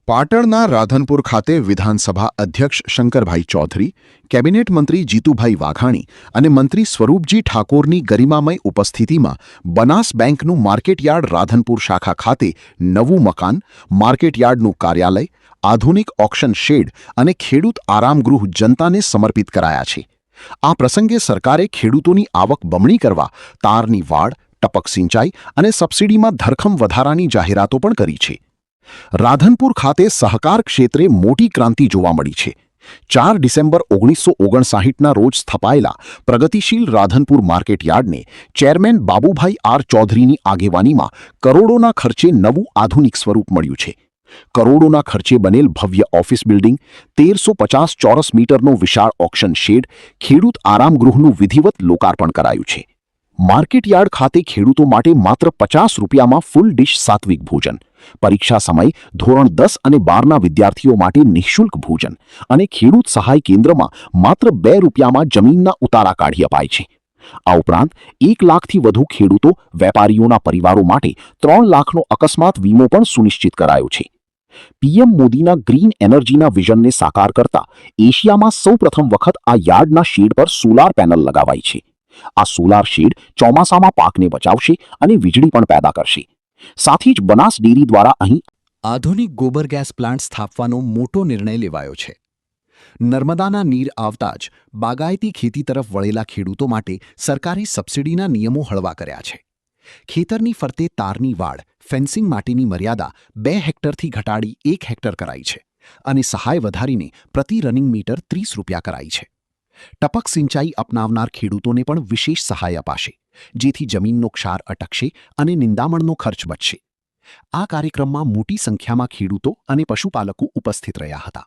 પાટણના રાધનપુર ખાતે વિધાનસભા અધ્યક્ષ શંકરભાઈ ચૌધરી, કેબિનેટ મંત્રી જીતુભાઈ વાઘાણી અને મંત્રી સ્વરૂપજી ઠાકોરની ગરિમામય ઉપસ્થિતિમાં બનાસ બેંકનું માર્કેટયાર્ડ રાધનપુર શાખા ખાતે નવું મકાન, માર્કેટયાર્ડનું કાર્યાલય, આધુનિક ઓક્શન શેડ અને ખેડૂત આરામગૃહ જનતાને સમર્પિત કરાયા છે। આ પ્રસંગે સરકારે ખેડૂતોની આવક બમણી કરવા તારની વાડ, ટપક સિંચાઈ અને સબસિડીમાં ધરખમ વધારાની જાહેરાતો પણ કરી છે। રાધનપુર ખાતે સહકાર ક્ષેત્રે મોટી ક્રાંતિ જોવા મળી છે। 4 ડિસેમ્બર 1959ના રોજ સ્થપાયેલા પ્રગતિશીલ રાધનપુર માર્કેટયાર્ડને ચેરમેન બાબુભાઈ આર ચૌધરીની આગેવાનીમાં કરોડોના ખર્ચે નવું આધુનિક સ્વરૂપ મળ્યું છે। કરોડોના ખર્ચે બનેલ ભવ્ય ઓફિસ બિલ્ડિંગ, 1350 ચોરસ મીટરનો વિશાળ ઓક્શન શેડ, ખેડૂત આરામગૃહનું વિધિવત લોકાર્પણ કરાયું છે। માર્કેટયાર્ડ ખાતે ખેડૂતો માટે માત્ર 50 રૂપિયામાં ફૂલ ડિશ સાત્વિક ભોજન, પરીક્ષા સમય ધોરણ 10 અને 12ના વિદ્યાર્થીઓ માટે નિઃશુલ્ક ભોજન અને ખેડૂત સહાય કેન્દ્રમાં માત્ર 2 રૂપિયામાં જમીનના ઉતારા કાઢી અપાય છે। આ ઉપરાંત 1 લાખથી વધુ ખેડૂતો, વેપારીઓના પરિવારો માટે 3 લાખનો અકસ્માત વીમો પણ સુનિશ્ચિત કરાયો છે। પીએમ મોદીના ગ્રીન એનર્જીના વિઝનને સાકાર કરતા એશિયામાં સૌપ્રથમ વખત આ યાર્ડના શેડ પર સોલાર પેનલ લગાવાઈ છે। આ સોલાર શેડ ચોમાસામાં પાકને બચાવશે અને વીજળી પણ પેદા કરશે। સાથે જ બનાસ ડેરી દ્વારા અહીં આધુનિક ગોબર ગેસ પ્લાન્ટ સ્થાપવાનો મોટો નિર્ણય લેવાયો છે। નર્મદાના નીર આવતા જ બાગાયતી ખેતી તરફ વળેલા ખેડૂતો માટે સરકારે સબસિડીના નિયમો હળવા કર્યા છે। ખેતરની ફરતે તારની વાડ, ફેન્સિંગ માટેની મર્યાદા 2 હેક્ટરથી ઘટાડી 1 હેક્ટર કરાઈ છે અને સહાય વધારીને પ્રતિ રનિંગ મીટર 30 રૂપિયા કરાઈ છે। ટપક સિંચાઈ અપનાવનાર ખેડૂતોને પણ વિશેષ સહાય અપાશે, જેથી જમીનનો ક્ષાર અટકશે અને નિંદામણનો ખર્ચ બચશે। આ કાર્યક્રમમાં મોટી સંખ્યામાં ખેડૂતો અને પશુપાલકો ઉપસ્થિત રહ્યા હતા।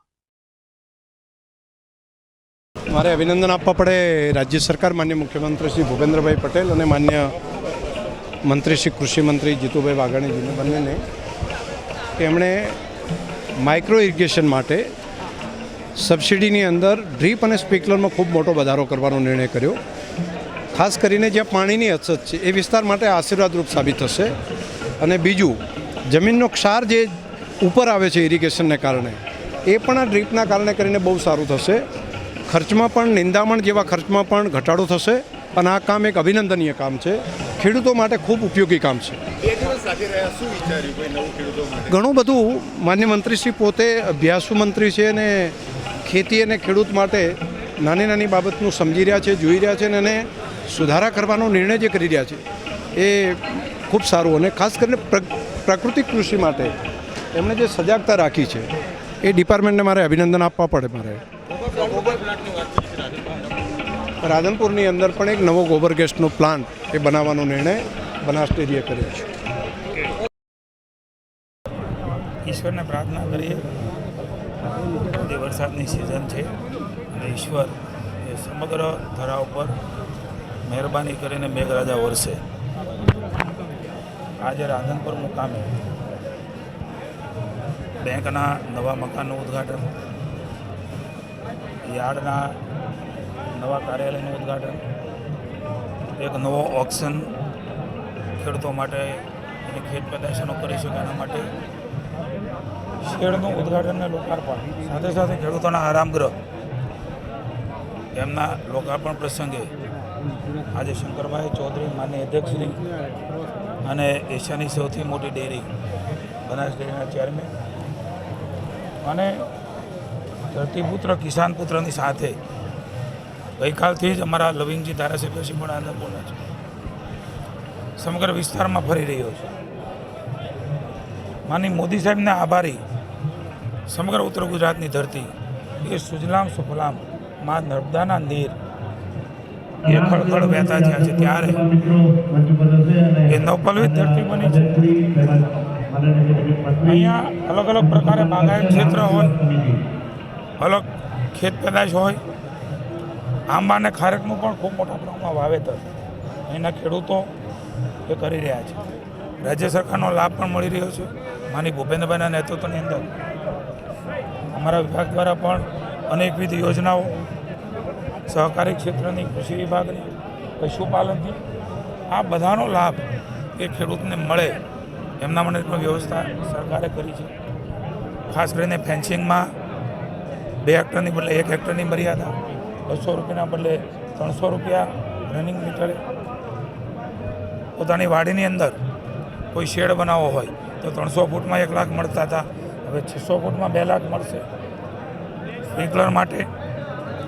મારે અભિનંદન આપવા પડે રાજ્ય સરકાર, માન્ય મુખ્યમંત્રી શ્રી ભૂપેન્દ્રભાઈ પટેલ અને માન્ય મંત્રી શ્રી કૃષિ મંત્રી જીતુભાઈ વાઘાણીજીને બંનેને, કે એમણે માઇક્રો ઇરિગેશન માટે સબસિડીની અંદર ડ્રીપ અને સ્પ્રિંકલરમાં ખૂબ મોટો વધારો કરવાનો નિર્ણય કર્યો। ખાસ કરીને જ્યાં પાણીની અછત છે એ વિસ્તાર માટે આશીર્વાદરૂપ સાબિત થશે। અને બીજું, જમીનનો ક્ષાર જે ઉપર આવે છે ઇરિગેશનને કારણે, એ પણ આ ડ્રીપના કારણે કરીને બહુ સારું થશે। ખર્ચમાં પણ, નિંદામણ જેવા ખર્ચમાં પણ ઘટાડો થશે અને આ કામ એક અભિનંદનીય કામ છે, ખેડૂતો માટે ખૂબ ઉપયોગી કામ છે। ઘણું બધું માન્ય મંત્રીશ્રી પોતે અભ્યાસુ મંત્રી છે અને ખેતી અને ખેડૂત માટે નાની નાની બાબતનું સમજી રહ્યા છે, જોઈ રહ્યા છે અને એને સુધારા કરવાનો નિર્ણય જે કરી રહ્યા છે એ ખૂબ સારું। અને ખાસ કરીને પ્રાકૃતિક કૃષિ માટે એમણે જે સજાગતા રાખી છે એ ડિપાર્ટમેન્ટને મારે અભિનંદન આપવા પડે। મારે રાધનપુરની અંદર પણ એક નવો ગોબર ગેસનો પ્લાન્ટ એ બનાવવાનો નિર્ણય બનાસ ડેરીએ કર્યો છે। ઈશ્વરને પ્રાર્થના કરીએ કે વરસાદની સિઝન છે અને ઈશ્વર એ સમગ્ર ધરા ઉપર મહેરબાની કરીને મેઘરાજા વરસે। આજે રાધનપુર મુકામે બેંકના નવા મકાનનું ઉદ્ઘાટન, યાર્ડના નવા કાર્યાલયનું ઉદ્ઘાટન, એક નવો ઓક્શન ખેડૂતો માટે એની ખેત પેદાશોનો કરી શકે એના માટે શેડનું ઉદ્ઘાટન અને લોકાર્પણ, સાથે સાથે ખેડૂતોના આરામગૃહ એમના લોકાર્પણ પ્રસંગે આજે શંકરભાઈ ચૌધરી, માન્ય અધ્યક્ષશ્રી અને એશિયાની સૌથી મોટી ડેરી બનાસ ડેરીના ચેરમેન અને ધરતીપુત્ર કિસાન પુત્રની સાથે ગઈકાલથી જ અમારા લવિંગજી ધારાસભ્યશ્રી પણ આનંદપૂર્ણ છે, સમગ્ર વિસ્તારમાં ફરી રહ્યો છે। માની મોદી સાહેબને આભારી સમગ્ર ઉત્તર ગુજરાતની ધરતી એ સુજલામ સુફલામ માં નર્મદાના નીર એ ખળખળ વહેતા થયા છે, ત્યારે એ નવપલવિત ધરતી બની છે। અહીંયા અલગ અલગ પ્રકારે બાગાયત ક્ષેત્ર હોય, અલગ ખેત પેદાશ હોય, આંબા અને ખારેકનું પણ ખૂબ મોટા પ્રમાણમાં વાવેતર અહીંના ખેડૂતો એ કરી રહ્યા છે। રાજ્ય સરકારનો લાભ પણ મળી રહ્યો છે। માની ભૂપેન્દ્રભાઈના નેતૃત્વની અંદર અમારા વિભાગ દ્વારા પણ અનેકવિધ યોજનાઓ, સહકારી ક્ષેત્રની, કૃષિ વિભાગની, પશુપાલનની, આ બધાનો લાભ એ ખેડૂતને મળે એમના માટે પણ વ્યવસ્થા સરકારે કરી છે। ખાસ કરીને ફેન્સિંગમાં 2 હેક્ટરની બદલે 1 હેક્ટરની મર્યાદા, 200 રૂપિયાના બદલે 300 રૂપિયા રનિંગ મીટરે. પોતાની વાડીની અંદર કોઈ શેડ બનાવવો હોય તો 300 ફૂટમાં 1 લાખ મળતા હતા, હવે 600 ફૂટમાં 2 લાખ મળશે. સ્પ્રિંકલર માટે,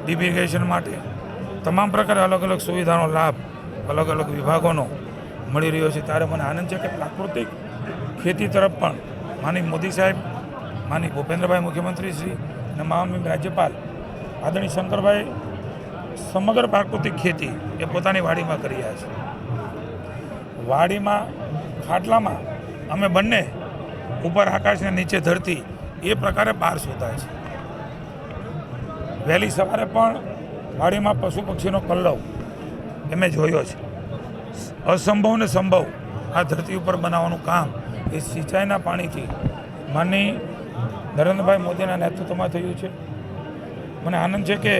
ડીપ ઇરિગેશન માટે તમામ પ્રકારે અલગ અલગ સુવિધાનો લાભ અલગ અલગ વિભાગોનો મળી રહ્યો છે. ત્યારે મને આનંદ છે કે પ્રાકૃતિક ખેતી તરફ પણ માનીય મોદી સાહેબ, માનીય ભૂપેન્દ્રભાઈ મુખ્યમંત્રી શ્રી અને માનનીય રાજ્યપાલ આદરણીય શંકરભાઈ સમગ્ર પ્રાકૃતિક ખેતી એ પોતાની વાડીમાં કરી રહ્યા છે. વાડીમાં ખાટલામાં અમે બંને ઉપર આકાશ ને નીચે ધરતી એ પ્રકારે બહાર સૂતા છે. વહેલી સવારે પણ વાડીમાં પશુ પક્ષીનો કલ્લવ એ મેં જોયો છે. અસંભવ ને સંભવ આ ધરતી ઉપર બનાવવાનું કામ એ સિંચાઈના પાણીથી માનનીય નરેન્દ્રભાઈ મોદીના નેતૃત્વમાં થયું છે. મને આનંદ છે કે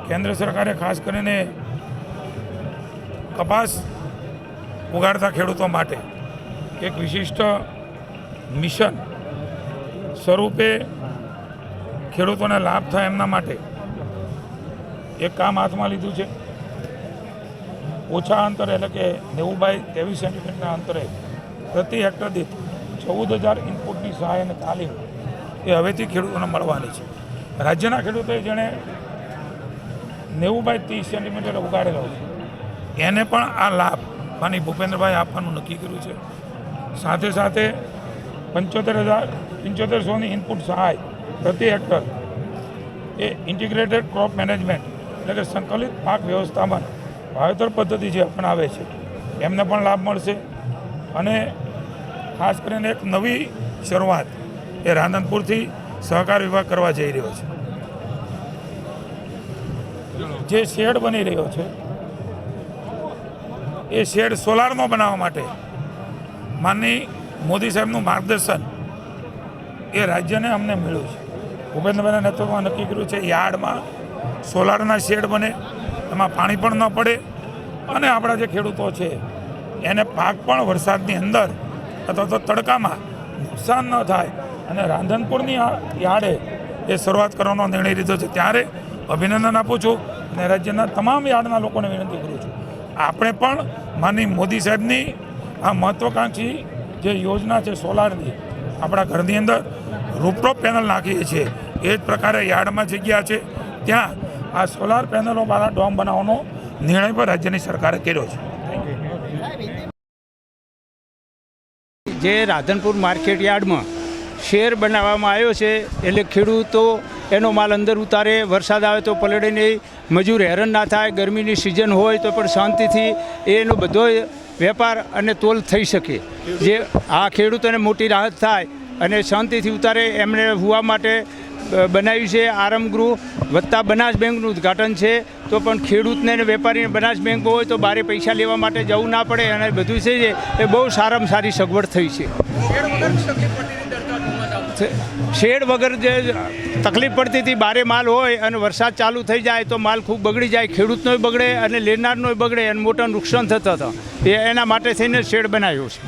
કેન્દ્ર સરકારે ખાસ કરીને કપાસ ઉગાડતા ખેડૂતો માટે એક વિશિષ્ટ મિશન સ્વરૂપે ખેડૂતોને લાભ થાય એમના માટે એક કામ હાથમાં લીધું છે. ઓછા અંતરે એટલે કે 90 બાય 23 સેન્ટીમીટરના અંતરે પ્રતિ હેક્ટર દીઠ 14,000 ઇનપુટની સહાય અને તાલીમ એ હવેથી ખેડૂતોને મળવાની છે. રાજ્યના ખેડૂતોએ જેણે 90 બાય 30 સેન્ટીમીટર ઉગાડેલો છે એને પણ આ લાભ માનીય ભૂપેન્દ્રભાઈ આપવાનું નક્કી કર્યું છે. સાથે સાથે 75,000 ઇનપુટ સહાય પ્રતિ હેક્ટર એ ઇન્ટિગ્રેટેડ ક્રોપ મેનેજમેન્ટ એટલે કે સંકલિત પાક વ્યવસ્થાપન વાવેતર પદ્ધતિ જે અપનાવે છે એમને પણ લાભ મળશે. અને ખાસ કરીને એક નવી શરૂઆત એ રાધનપુરથી સહકાર વિભાગ કરવા જઈ રહ્યો છે. જે શેડ બની રહ્યો છે એ શેડ સોલારનો બનાવવા માટે માનનીય મોદી સાહેબનું માર્ગદર્શન એ રાજ્યને અમને મળ્યું છે. ભૂપેન્દ્રભાઈના નેતૃત્વમાં નક્કી કર્યું છે યાર્ડમાં સોલારના શેડ બને, એમાં પાણી પણ ન પડે અને આપણા જે ખેડૂતો છે એને પાક પણ વરસાદની અંદર અથવા તો તડકામાં નુકસાન ન થાય અને રાધનપુરની આ યાર્ડે એ શરૂઆત કરવાનો નિર્ણય લીધો છે. ત્યારે અભિનંદન આપું છું અને રાજ્યના તમામ યાર્ડના લોકોને વિનંતી કરું છું આપણે પણ માનનીય મોદી સાહેબની આ મહત્વાકાંક્ષી જે યોજના છે સોલારની આપણા ઘરની અંદર રૂપટોપ પેનલ નાખીએ છીએ એ જ પ્રકારે યાર્ડમાં જગ્યા છે ત્યાં આ સોલાર પેનલો વાળા ડોમ બનાવવાનો નિર્ણય પર રાજ્યની સરકારે કર્યો છે. જે રાધનપુર માર્કેટ યાર્ડમાં શેર બનાવવામાં આવ્યો છે એટલે ખેડૂતો એનો માલ અંદર ઉતારે, વરસાદ આવે તો પલળે નહીં, મજૂર હેરાન ના થાય, ગરમીની સિઝન હોય તો પણ શાંતિથી એનો બધો વેપાર અને તોલ થઈ શકે. જે આ ખેડૂતોને મોટી રાહત થાય અને શાંતિથી ઉતારે એમને હોવા માટે બનાવ્યું છે. આરામગૃહ વત્તા બનાસ બેંકનું ઉદ્ઘાટન છે તો પણ ખેડૂતને અને વેપારીને બનાસ બેંક હોય તો બારે પૈસા લેવા માટે જવું ના પડે અને બધું છે એ બહુ સારામાં સારી સગવડ થઈ છે. શેડ વગર જે તકલીફ પડતી હતી, બારે માલ હોય અને વરસાદ ચાલુ થઈ જાય તો માલ ખૂબ બગડી જાય, ખેડૂતનોય બગડે અને લેનારનોય બગડે અને મોટા નુકસાન થતા હતા. એના માટે થઈને શેડ બનાવ્યો છે.